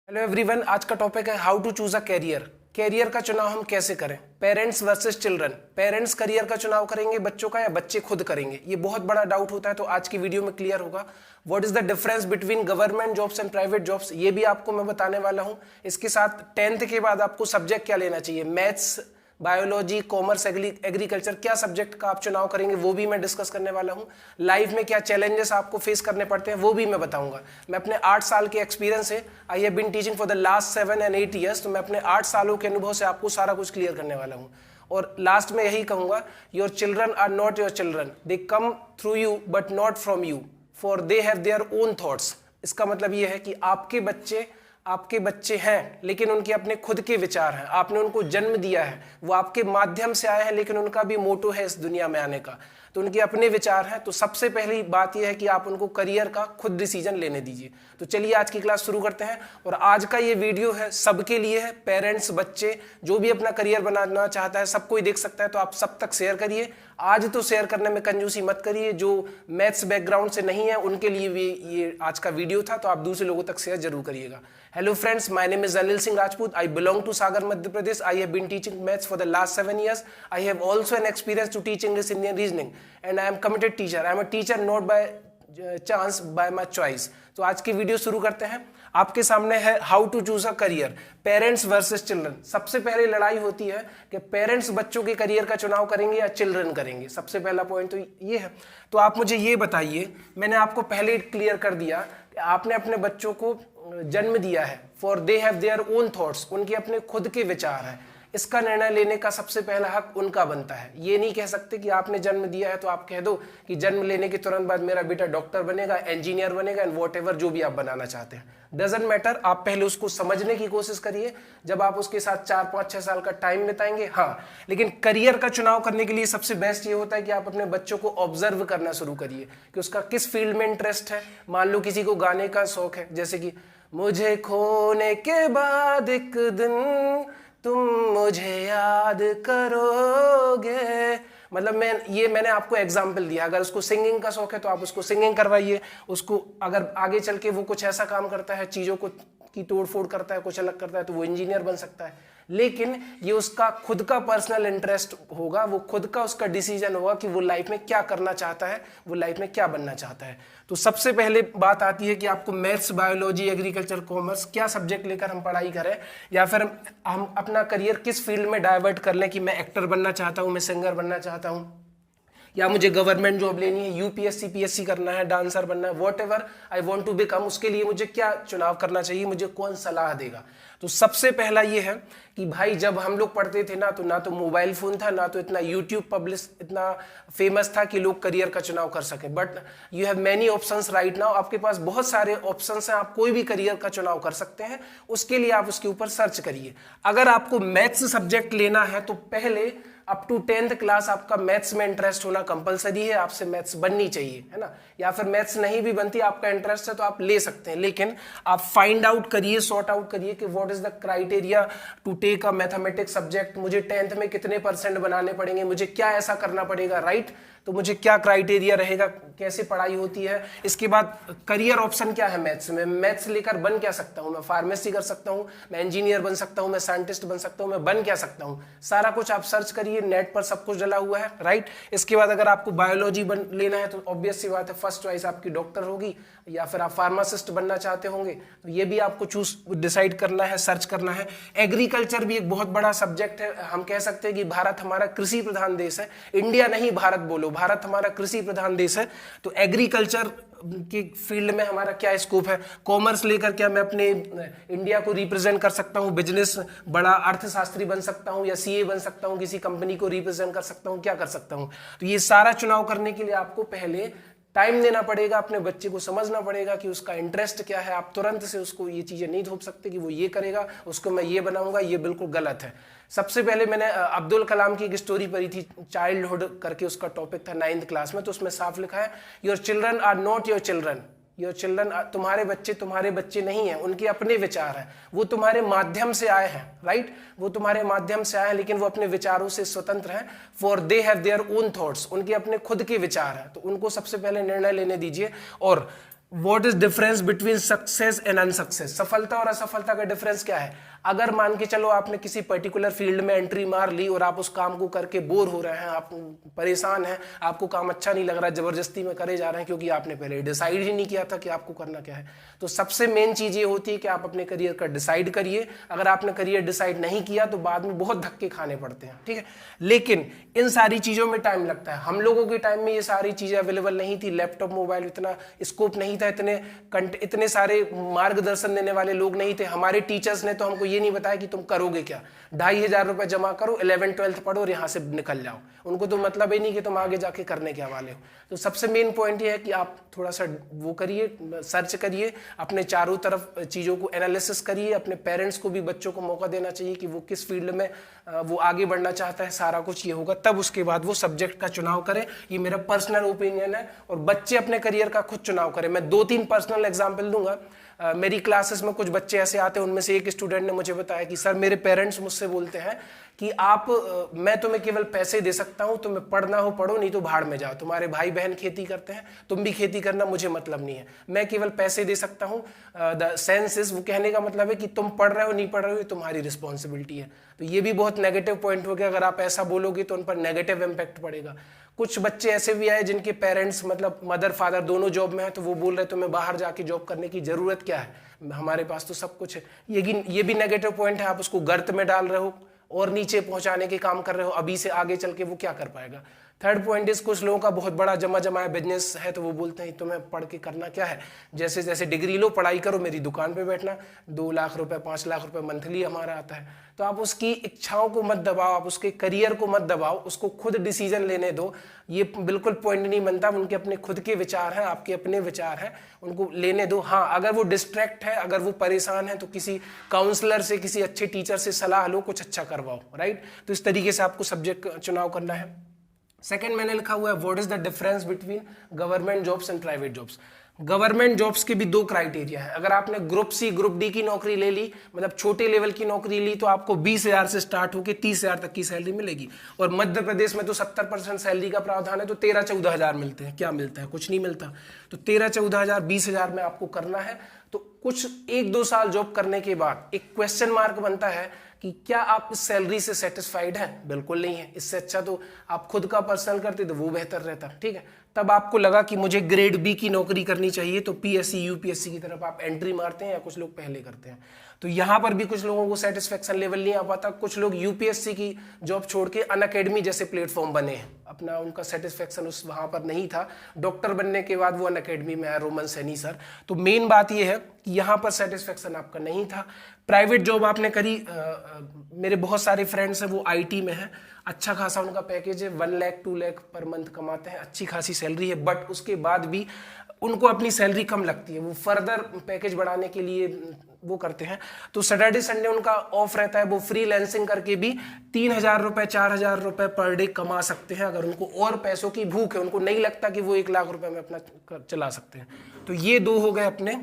Hello everyone, आज का topic है how to choose a career. Career का चुनाव हम कैसे करें? Parents versus children. Parents career का चुनाव करेंगे बच्चों का या बच्चे खुद करेंगे? ये बहुत बड़ा डाउट होता है, तो आज की वीडियो में क्लियर होगा। What is the difference between government jobs and private jobs, ये भी आपको मैं बताने वाला हूं। इसके साथ 10th के बाद आपको सब्जेक्ट क्या लेना चाहिए, मैथ्स, बायोलॉजी, कॉमर्स, एग्रीकल्चर, क्या सब्जेक्ट का आप चुनाव करेंगे वो भी मैं डिस्कस करने वाला हूं। लाइफ में क्या चैलेंजेस आपको फेस करने पड़ते हैं वो भी मैं बताऊंगा। मैं अपने 8 साल के एक्सपीरियंस से, I have been teaching for the last 7 and 8 years, तो मैं अपने 8 सालों के अनुभव से आपको सारा कुछ क्लियर करने वाला हूं। और लास्ट में यही कहूंगा, your children are not your children, they come through you but not from you, for they have their own thoughts. इसका मतलब ये है कि आपके बच्चे हैं लेकिन उनके अपने खुद के विचार हैं। आपने उनको जन्म दिया है, वो आपके माध्यम से आए हैं, लेकिन उनका भी मोटो है इस दुनिया में आने का, तो उनके अपने विचार हैं। तो सबसे पहली बात यह है कि आप उनको करियर का खुद डिसीजन लेने दीजिए। तो चलिए आज की क्लास शुरू करते हैं। और आज का ये वीडियो है सबके लिए है, पेरेंट्स, बच्चे, जो भी अपना करियर बनाना चाहता है सब कोई देख सकता है। तो आप सब तक शेयर करिए। आज तो शेयर करने में कंजूसी मत करिए। जो मैथ्स बैकग्राउंड से नहीं है उनके लिए भी ये आज का वीडियो था, तो आप दूसरे लोगों तक शेयर जरूर करिएगा। Hello friends, my name is Anil Singh Rajput. I belong to Sagar, Madhya Pradesh. I have been teaching maths for the last 7 years. I have also an experience to teach English, Indian reasoning, and I am committed teacher. I am a teacher not by chance, by my choice. तो आज की video शुरू करते हैं। आपके सामने है how to choose a career, parents versus children. सबसे पहले लड़ाई होती है कि पेरेंट्स बच्चों के करियर का चुनाव करेंगे या चिल्ड्रन करेंगे। सबसे पहला पॉइंट तो ये है। तो आप मुझे ये बताइए, मैंने आपको पहले क्लियर कर दिया कि आपने अपने बच्चों को जन्म दिया है, for they have their own thoughts, उनके अपने खुद के विचार हैं। इसका निर्णय लेने का सबसे पहला हक उनका बनता है। ये नहीं कह सकते कि आपने जन्म दिया है तो आप कह दो कि जन्म लेने के तुरंत बाद मेरा बेटा डॉक्टर बनेगा, इंजीनियर बनेगा, एंड वॉट एवर जो भी आप बनाना चाहते हैं, डजंट मैटर। आप पहले उसको समझने की कोशिश करिए। जब आप उसके साथ 4, 5, 6 साल का टाइम बिताएंगे, हाँ, लेकिन करियर का चुनाव करने के लिए सबसे बेस्ट ये होता है कि आप अपने बच्चों को ऑब्जर्व करना शुरू करिए कि उसका किस फील्ड में इंटरेस्ट है। मान लो किसी को गाने का शौक है, जैसे कि मुझे खोने के बाद एक दिन तुम मुझे याद करोगे, मतलब मैंने आपको एग्जाम्पल दिया। अगर उसको सिंगिंग का शौक है तो आप उसको सिंगिंग करवाइए। उसको अगर आगे चल के वो कुछ ऐसा काम करता है, चीज़ों को की तोड़ फोड़ करता है, कुछ अलग करता है, तो वो इंजीनियर बन सकता है। लेकिन ये उसका खुद का पर्सनल इंटरेस्ट होगा, वो खुद का उसका डिसीजन होगा कि वो लाइफ में क्या करना चाहता है, वो लाइफ में क्या बनना चाहता है। तो सबसे पहले बात आती है कि आपको मैथ्स, बायोलॉजी, एग्रीकल्चर, कॉमर्स, क्या सब्जेक्ट लेकर हम पढ़ाई करें, या फिर हम अपना करियर किस फील्ड में डाइवर्ट कर लें कि मैं एक्टर बनना चाहता हूँ, मैं सिंगर बनना चाहता हूँ, या मुझे गवर्नमेंट जॉब लेनी है, यूपीएससी, पीएससी करना है, डांसर बनना है, whatever I want to become, उसके लिए मुझे क्या चुनाव करना चाहिए, मुझे कौन सलाह देगा। तो सबसे पहला ये है कि भाई जब हम लोग पढ़ते थे ना तो मोबाइल फोन था, ना तो इतना यूट्यूब पब्लिश इतना फेमस था कि लोग करियर का चुनाव कर सके। But you have many options right now, आपके पास बहुत सारे ऑप्शंस हैं, आप कोई भी करियर का चुनाव कर सकते हैं। उसके लिए आप उसके ऊपर सर्च करिए। अगर आपको मैथ्स सब्जेक्ट लेना है तो पहले अप टू 10th क्लास आपका मैथ्स में इंटरेस्ट होना कंपलसरी है, आपसे मैथ्स बननी चाहिए, है ना। या फिर मैथ्स नहीं भी बनती, आपका इंटरेस्ट है तो आप ले सकते हैं, लेकिन आप फाइंड आउट करिए, सॉर्ट आउट करिए कि what is the criteria to take a mathematics subject. मुझे 10th में कितने % बनाने पड़ेंगे, मुझे क्या ऐसा करना पड़ेगा, राइट। तो मुझे क्या क्राइटेरिया रहेगा, कैसे पढ़ाई होती है। इसके बाद करियर ऑप्शन क्या है मैथ्स में, मैथ्स लेकर बन क्या सकता हूं, मैं फार्मेसी कर सकता हूं, मैं इंजीनियर बन सकता हूं, मैं साइंटिस्ट बन सकता हूं, मैं बन क्या सकता हूं। सारा कुछ आप सर्च करिए, नेट पर सब कुछ डला हुआ है, राइट। इसके बाद अगर आपको बायोलॉजी लेना है तो ऑब्वियस सी बात है फर्स्ट चॉइस आपकी डॉक्टर होगी, या फिर आप फार्मासिस्ट बनना चाहते होंगे, तो ये भी आपको चूज डिसाइड करना है, सर्च करना है। एग्रीकल्चर भी एक बहुत बड़ा सब्जेक्ट है। हम कह सकते हैं कि भारत हमारा कृषि प्रधान देश है, इंडिया नहीं भारत बोलो, भारत हमारा कृषि प्रधान देश है। तो एग्रीकल्चर के फील्ड में हमारा क्या स्कोप है। कॉमर्स लेकर क्या मैं अपने इंडिया को रिप्रेजेंट कर सकता हूँ, बिजनेस बड़ा अर्थशास्त्री बन सकता हूँ, या सीए बन सकता हूँ, किसी कंपनी को रिप्रेजेंट कर सकता हूँ, क्या कर सकता हूँ। तो ये सारा चुनाव करने के लिए आपको पहले टाइम देना पड़ेगा, अपने बच्चे को समझना पड़ेगा कि उसका इंटरेस्ट क्या है। आप तुरंत से उसको ये चीजें नहीं थोप सकते कि वो ये करेगा, उसको मैं ये बनाऊंगा, ये बिल्कुल गलत है। सबसे पहले मैंने अब्दुल कलाम की एक स्टोरी पढ़ी थी, चाइल्डहुड करके उसका टॉपिक था 9th क्लास में, तो उसमें साफ लिखा है your children are not your children, your children, तुम्हारे बच्चे नहीं हैं, उनके अपने विचार हैं, वो तुम्हारे माध्यम से आए हैं, राइट। वो तुम्हारे माध्यम से आए हैं, लेकिन वो अपने विचारों से स्वतंत्र हैं। For they have their own thoughts, उनके अपने खुद के विचार हैं। तो उनको सबसे पहले निर्णय लेने दीजिए। और what is difference between success and unsuccess? सफलता और असफलता का डिफरेंस क्या है? अगर मान के चलो आपने किसी पर्टिकुलर फील्ड में एंट्री मार ली और आप उस काम को करके बोर हो रहे हैं, आप परेशान हैं, आपको काम अच्छा नहीं लग रहा, जबरदस्ती में करे जा रहे हैं क्योंकि आपने पहले डिसाइड ही नहीं किया था कि आपको करना क्या है। तो सबसे मेन चीज ये होती है कि आप अपने करियर का डिसाइड करिए। अगर आपने करियर डिसाइड नहीं किया तो बाद में बहुत धक्के खाने पड़ते हैं, ठीक है। लेकिन इन सारी चीजों में टाइम लगता है। हम लोगों के टाइम में ये सारी चीजें अवेलेबल नहीं थी, लैपटॉप मोबाइल इतना स्कोप नहीं था, इतने सारे मार्गदर्शन देने वाले लोग नहीं थे। हमारे टीचर्स ने तो हमको ये नहीं बताया कि तुम करोगे क्या, 2,500 रुपए जमा करो, 11th-12th पढ़ो और यहाँ से निकल जाओ। उनको तो मतलब ही नहीं कि तुम आगे जाके करने क्या वाले हो। तो सबसे मेन पॉइंट ये है कि आप थोड़ा सा वो करिए, सर्च करिए, अपने चारों तरफ चीज़ों को एनालिसिस करिए। अपने पेरेंट्स को भी बच्चों को मौका देना चाहिए कि वो किस फील्ड में वो आगे बढ़ना चाहता है। सारा कुछ ये होगा तब उसके बाद वो सब्जेक्ट का चुनाव करें। ये मेरा पर्सनल ओपिनियन है और बच्चे अपने करियर का खुद चुनाव करें। मैं 2-3 पर्सनल एग्जाम्पल दूंगा। मेरी क्लासेस में कुछ बच्चे ऐसे आते हैं, उनमें से एक स्टूडेंट ने मुझे बताया कि सर मेरे पेरेंट्स मुझसे बोलते हैं कि मैं तुम्हें केवल पैसे दे सकता हूं, तुम्हें पढ़ना हो पढ़ो, नहीं तो भाड़ में जाओ। तुम्हारे भाई बहन खेती करते हैं, तुम भी खेती करना, मुझे मतलब नहीं है, मैं केवल पैसे दे सकता हूं। द सेंस इज, वो कहने का मतलब है कि तुम पढ़ रहे हो नहीं पढ़ रहे हो ये तुम्हारी रिस्पॉन्सिबिलिटी है। तो ये भी बहुत नेगेटिव पॉइंट हो गया। अगर आप ऐसा बोलोगे तो उन पर नेगेटिव इम्पैक्ट पड़ेगा। कुछ बच्चे ऐसे भी आए जिनके पेरेंट्स मतलब मदर फादर दोनों जॉब में है, तो वो बोल रहे तुम्हें बाहर जाके जॉब करने की जरूरत क्या है, हमारे पास तो सब कुछ है। ये भी नेगेटिव पॉइंट है। आप उसको गर्त में डाल रहे हो और नीचे पहुंचाने के काम कर रहे हो। अभी से आगे चल के वो क्या कर पाएगा। थर्ड पॉइंट इज, कुछ लोगों का बहुत बड़ा जमाया बिजनेस है, तो वो बोलते हैं तुम्हें पढ़ के करना क्या है, जैसे जैसे डिग्री लो, पढ़ाई करो, मेरी दुकान पे बैठना, 2 लाख रुपए 5 लाख रुपए मंथली हमारा आता है। तो आप उसकी इच्छाओं को मत दबाओ, आप उसके करियर को मत दबाओ, उसको खुद डिसीजन लेने दो। ये बिल्कुल पॉइंट नहीं बनता। उनके अपने खुद के विचार हैं, आपके अपने विचार हैं, उनको लेने दो। हाँ, अगर वो डिस्ट्रैक्ट है, अगर वो परेशान है, तो किसी काउंसलर से, किसी अच्छे टीचर से सलाह लो, कुछ अच्छा करवाओ, राइट। तो इस तरीके से आपको सब्जेक्ट चुनाव करना है। सेकंड मैंने लिखा हुआ है, what is the difference between government jobs and private jobs. Government jobs के भी 2 क्राइटेरिया है। अगर आपने ग्रुप सी ग्रुप डी की नौकरी ले ली, मतलब छोटे लेवल की नौकरी ली, तो आपको 20,000 से स्टार्ट होकर 30,000 तक की सैलरी मिलेगी। और मध्य प्रदेश में तो 70% सैलरी का प्रावधान है, तो 13-14 मिलते हैं। क्या मिलता है? कुछ नहीं मिलता। तो 13-14 20,000 में आपको करना है। तो कुछ 1-2 साल जॉब करने के बाद एक क्वेश्चन मार्क बनता है कि क्या आप इस सैलरी से सेटिस्फाइड हैं? बिल्कुल नहीं है। इससे अच्छा तो आप खुद का पर्सनल करते तो वो बेहतर रहता, ठीक है। तब आपको लगा कि मुझे ग्रेड बी की नौकरी करनी चाहिए, तो पीएससी यूपीएससी की तरफ आप एंट्री मारते हैं, या कुछ लोग पहले करते हैं। तो यहाँ पर भी कुछ लोगों को सेटिस्फेक्शन लेवल नहीं आ पाता। कुछ लोग यूपीएससी की जॉब छोड़ के अनअकैडमी जैसे प्लेटफॉर्म बने हैं, अपना उनका सेटिस्फेक्शन उस वहाँ पर नहीं था। डॉक्टर बनने के बाद वो अनअकैडमी में आया, रोमन सैनी सर। तो मेन बात ये है कि यहाँ पर सेटिस्फेक्शन आपका नहीं था। प्राइवेट जॉब आपने करी, मेरे बहुत सारे फ्रेंड्स हैं वो आईटी में हैं, अच्छा खासा उनका पैकेज है, 1 लाख 2 लाख पर मंथ कमाते हैं, अच्छी खासी सैलरी है। बट उसके बाद भी उनको अपनी सैलरी कम लगती है, वो फर्दर पैकेज बढ़ाने के लिए वो करते हैं। तो सैटरडे संडे उनका ऑफ रहता है, वो फ्रीलांसिंग करके भी 3,000 रुपए 4,000 रुपए पर डे कमा सकते हैं। अगर उनको और पैसों की भूख है, उनको नहीं लगता कि वो 1 लाख रुपए में अपना चला सकते हैं। तो ये 2 हो गए अपने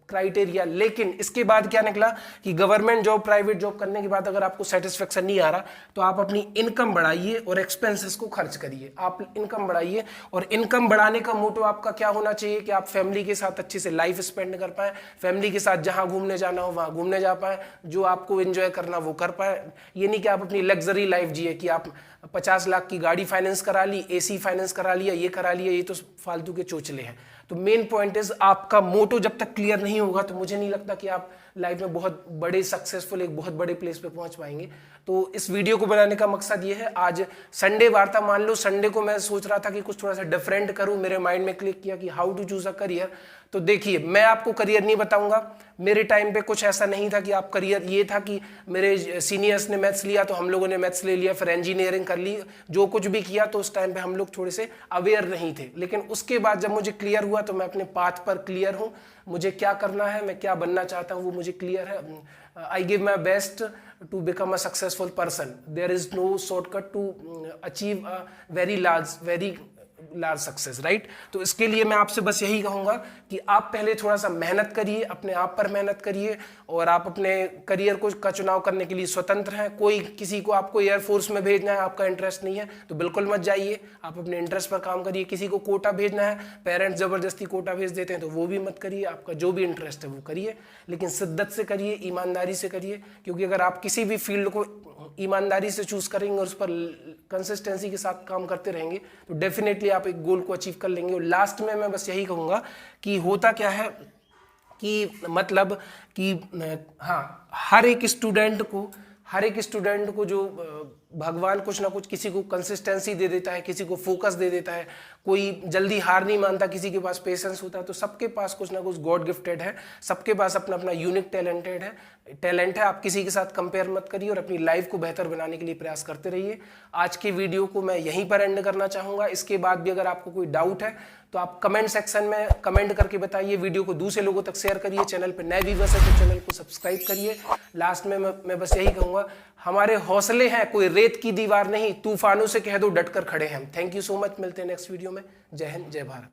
क्राइटेरिया। लेकिन इसके बाद क्या निकला कि गवर्नमेंट जॉब प्राइवेट जॉब करने के बाद अगर आपको सेटिस्फेक्शन नहीं आ रहा, तो आप अपनी इनकम बढ़ाइए और एक्सपेंसेस को खर्च करिए। आप इनकम बढ़ाइए, और इनकम बढ़ाने का मोटो आपका क्या होना चाहिए कि आप फैमिली के साथ अच्छे से लाइफ स्पेंड कर पाए, फैमिली के साथ जहां घूमने जाना हो वहां घूमने जा पाए, जो आपको एंजॉय करना वो कर पाए। ये नहीं कि आप अपनी लग्जरी लाइफ जिए कि आप 50 लाख की गाड़ी फाइनेंस करा ली, एसी फाइनेंस करा लिया, ये करा लिया, ये तो फालतू के चोचले हैं। तो मेन पॉइंट इज, आपका मोटो जब तक क्लियर नहीं होगा तो मुझे नहीं लगता कि आप लाइफ में बहुत बड़े सक्सेसफुल एक बहुत बड़े प्लेस पे पहुंच पाएंगे। तो इस वीडियो को बनाने का मकसद ये है, आज संडे वार्ता मान लो, संडे को मैं सोच रहा था कि कुछ थोड़ा सा डिफरेंट करूं, मेरे माइंड में क्लिक किया कि how to choose a career. तो देखिए, मैं आपको करियर नहीं बताऊंगा। मेरे टाइम पे कुछ ऐसा नहीं था कि आप करियर, ये था कि मेरे सीनियर्स ने मैथ्स लिया तो हम लोगों ने मैथ्स ले लिया, फिर इंजीनियरिंग कर ली, जो कुछ भी किया। तो उस टाइम पे हम लोग थोड़े से अवेयर नहीं थे। लेकिन उसके बाद जब मुझे क्लियर हुआ तो मैं अपने पाथ पर क्लियर हूँ, मुझे क्या करना है, मैं क्या बनना चाहता हूँ वो मुझे क्लियर है। I give my best to become a successful person. There is no shortcut to achieve a very large, very large success, right. तो इसके लिए मैं आपसे बस यही कहूंगा कि आप पहले थोड़ा सा मेहनत करिए, अपने आप पर मेहनत करिए, और आप अपने करियर को का चुनाव करने के लिए स्वतंत्र हैं। कोई किसी को आपको एयरफोर्स में भेजना है, आपका इंटरेस्ट नहीं है तो बिल्कुल मत जाइए, आप अपने इंटरेस्ट पर काम करिए। किसी को कोटा भेजना है, पेरेंट्स जबरदस्ती कोटा भेज देते हैं तो वो भी मत करिए, आपका जो भी इंटरेस्ट है वो करिए, लेकिन शिद्दत से करिए, ईमानदारी से करिए। क्योंकि अगर आप किसी भी फील्ड को ईमानदारी से चूज करेंगे और उस पर कंसिस्टेंसी के साथ काम करते रहेंगे तो डेफिनेटली आप एक गोल को अचीव कर लेंगे। और लास्ट में मैं बस यही कहूंगा कि होता क्या है कि मतलब कि हाँ, हर एक स्टूडेंट को जो भगवान कुछ ना कुछ, किसी को कंसिस्टेंसी दे देता है, किसी को फोकस दे देता है, कोई जल्दी हार नहीं मानता, किसी के पास पेशेंस होता है। तो सबके पास कुछ ना कुछ गॉड गिफ्टेड है, सबके पास अपना अपना यूनिक टैलेंट है। आप किसी के साथ कंपेयर मत करिए और अपनी लाइफ को बेहतर बनाने के लिए प्रयास करते रहिए। आज के वीडियो को मैं यहीं पर एंड करना चाहूंगा। इसके बाद भी अगर आपको कोई डाउट है तो आप कमेंट सेक्शन में कमेंट करके बताइए। वीडियो को दूसरे लोगों तक शेयर करिए। चैनल पर नए व्यूअर्स है तो चैनल को सब्सक्राइब करिए। लास्ट में मैं बस यही कहूंगा, हमारे हौसले हैं, कोई रेत की दीवार नहीं, तूफानों से कह दो डटकर खड़े हैं हम। थैंक यू सो मच, मिलते हैं नेक्स्ट वीडियो में। जय हिंद, जय भारत।